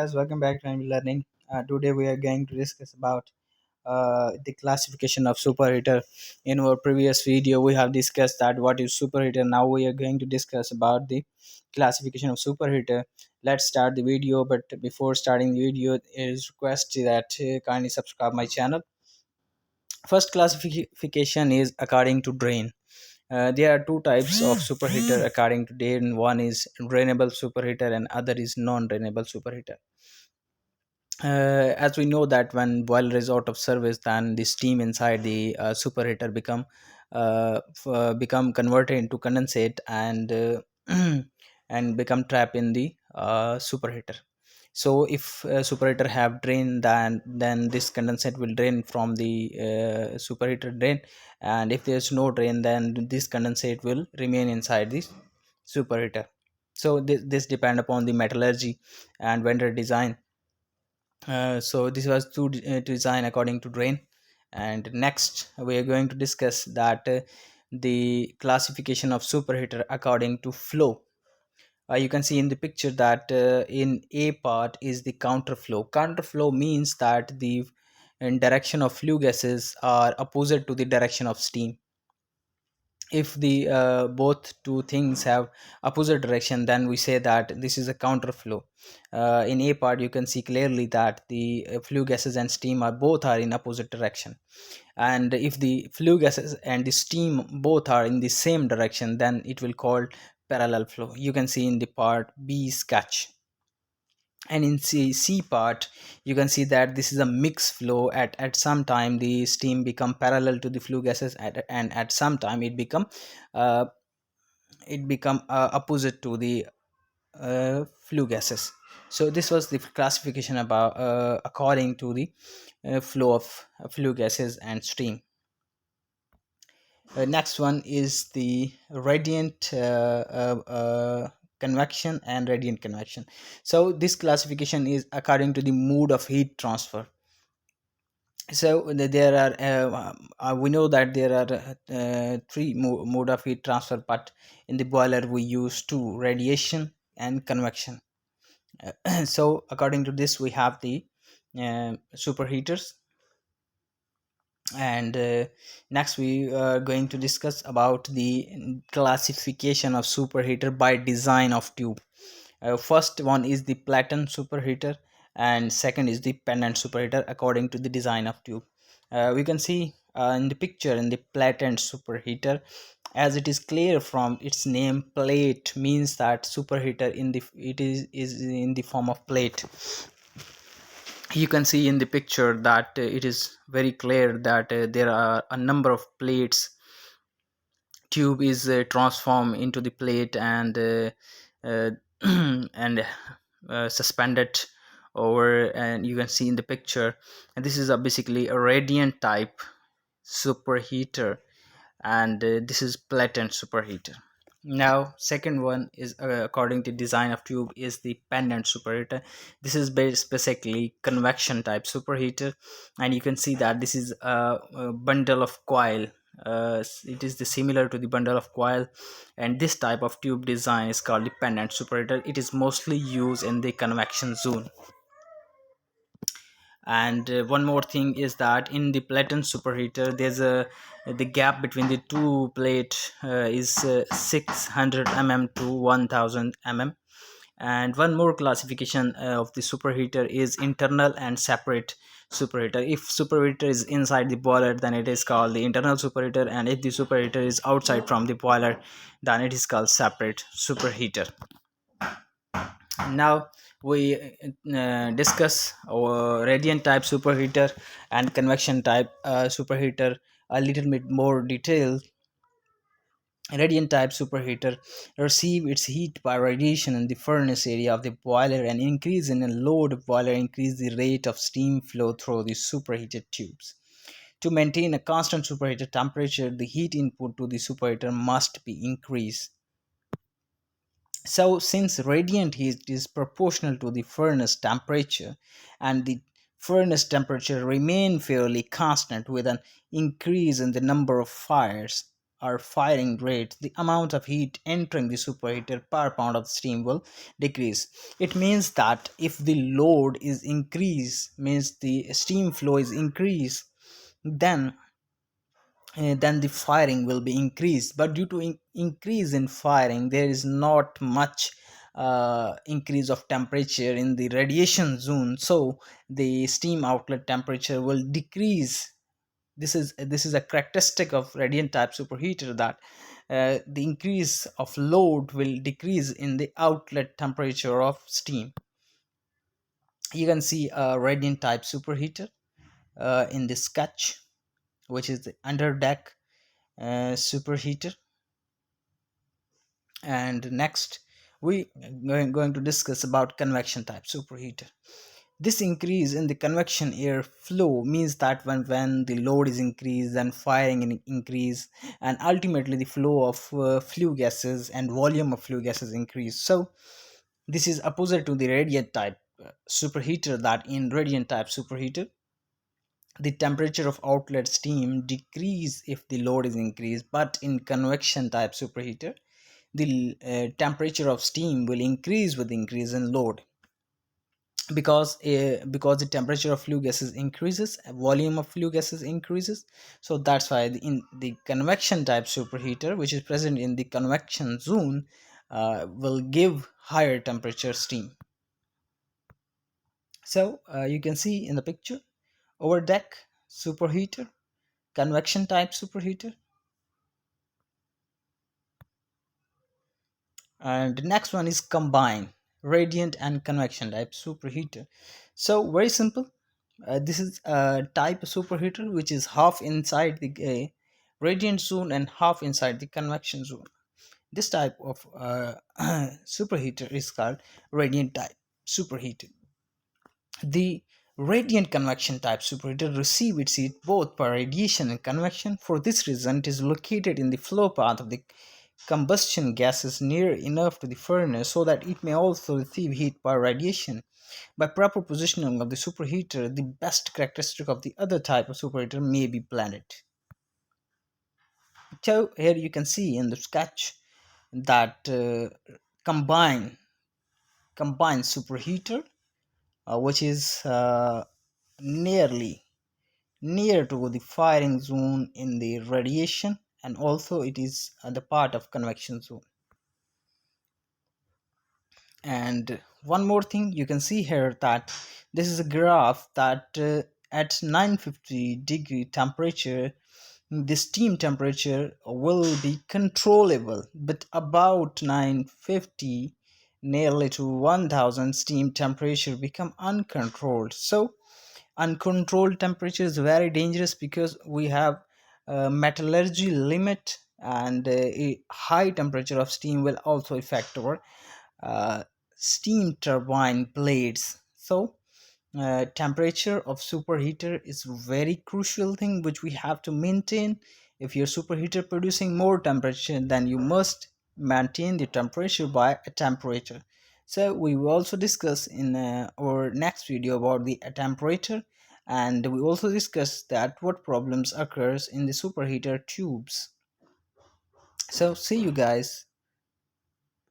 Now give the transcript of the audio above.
Guys, welcome back to I'm Learning. Today we are going to discuss about the classification of superheater. In our previous video, we have discussed that what is superheater. Now we are going to discuss about the classification of superheater. Let's start the video, but before starting the video, it is request that kindly subscribe my channel. First classification is according to drain. There are two types of superheater according to drain. One is drainable superheater and other is non-drainable superheater. As we know that when boiler is out of service, then the steam inside the superheater become converted into condensate and and become trapped in the superheater. So if superheater have drain, then this condensate will drain from the superheater drain, and if there's no drain, then this condensate will remain inside the superheater. So this depend upon the metallurgy and vendor design. So this was to design according to drain. And next we are going to discuss that the classification of superheater according to flow. You can see in the picture that in a part is the counterflow. Counterflow means that the direction of flue gases are opposite to the direction of steam. If the both two things have opposite direction, then we say that this is a counterflow. In a part you can see clearly that the flue gases and steam are both are in opposite direction, and if the flue gases and the steam both are in the same direction, then it will call parallel flow. You can see in the part B sketch. And in C part you can see that this is a mixed flow. At some time the steam become parallel to the flue gases, and at some time uh, it become opposite to the flue gases. So this was the classification about according to the flow of flue gases and steam. Next one is the radiant convection and radiant convection. So this classification is according to the mode of heat transfer. So there are we know that there are three mode of heat transfer, but in the boiler we use two: radiation and convection. So according to this we have the superheaters. And next we are going to discuss about the classification of superheater by design of tube. First one is the Platen superheater, and second is the pendant superheater according to the design of tube. We can see in the picture in the Platen superheater, as it is clear from its name, plate means that superheater in the is in the form of plate. You can see in the picture that it is very clear that there are a number of plates. Tube is transformed into the plate uh, and suspended over, and you can see in the picture, and this is basically a radiant type superheater, and this is platen superheater. Now second one is according to design of tube is the pendant superheater. This is basically convection type superheater, and you can see that this is a bundle of coil. It is the similar to the bundle of coil, and this type of tube design is called the pendant superheater. It is mostly used in the convection zone. And one more thing is that in the Platen superheater, there's a the gap between the two plate is 600 to 1000 And one more classification of the superheater is internal and separate superheater. If superheater is inside the boiler, then it is called the internal superheater, and if the superheater is outside from the boiler, then it is called separate superheater. Now we discuss our radiant type superheater and convection type superheater a little bit more detail. Radiant type superheater receive its heat by radiation in the furnace area of the boiler, and increase in a load boiler increase the rate of steam flow through the superheated tubes. To maintain a constant superheater temperature, the heat input to the superheater must be increased. So, since radiant heat is proportional to the furnace temperature, and the furnace temperature remain fairly constant with an increase in the number of fires, or firing rate, the amount of heat entering the superheater per pound of steam will decrease. It means that if the load is increased, means the steam flow is increased, then then the firing will be increased. But due to increase in firing, there is not much increase of temperature in the radiation zone, so the steam outlet temperature will decrease. This is a characteristic of radiant type superheater, that the increase of load will decrease in the outlet temperature of steam. You can see a radiant type superheater in this sketch, which is the under deck superheater. And next we going to discuss about convection type superheater. This increase in the convection air flow means that when the load is increased, then firing increase, and ultimately the flow of flue gases and volume of flue gases increase. So this is opposite to the radiant type superheater, that in radiant type superheater the temperature of outlet steam decrease if the load is increased, but in convection type superheater the temperature of steam will increase with increase in load, because the temperature of flue gases increases, volume of flue gases increases. So that's why in the convection type superheater, which is present in the convection zone, will give higher temperature steam. So you can see in the picture, over deck superheater, convection type superheater. And the next one is combine radiant and convection type superheater. So very simple. This is a type of superheater which is half inside the radiant zone and half inside the convection zone. This type of superheater is called radiant type superheater. The radiant convection type superheater receive its heat both by radiation and convection. For this reason, it is located in the flow path of the combustion gases near enough to the furnace so that it may also receive heat by radiation. By proper positioning of the superheater, the best characteristic of the other type of superheater may be blended. So here you can see in the sketch that combine combined superheater, which is nearly near to the firing zone in the radiation, and also it is the part of convection zone. And one more thing, you can see here that this is a graph that at 950-degree temperature the steam temperature will be controllable, but about 950 nearly to 1000 steam temperature become uncontrolled. So uncontrolled temperature is very dangerous, because we have a metallurgy limit, and a high temperature of steam will also affect our uh, steam turbine blades. So temperature of superheater is very crucial thing which we have to maintain. If your superheater producing more temperature, then you must maintain the temperature by a temperature. So we will also discuss in our next video about the temperature, and we also discuss that what problems occurs in the superheater tubes. So see you guys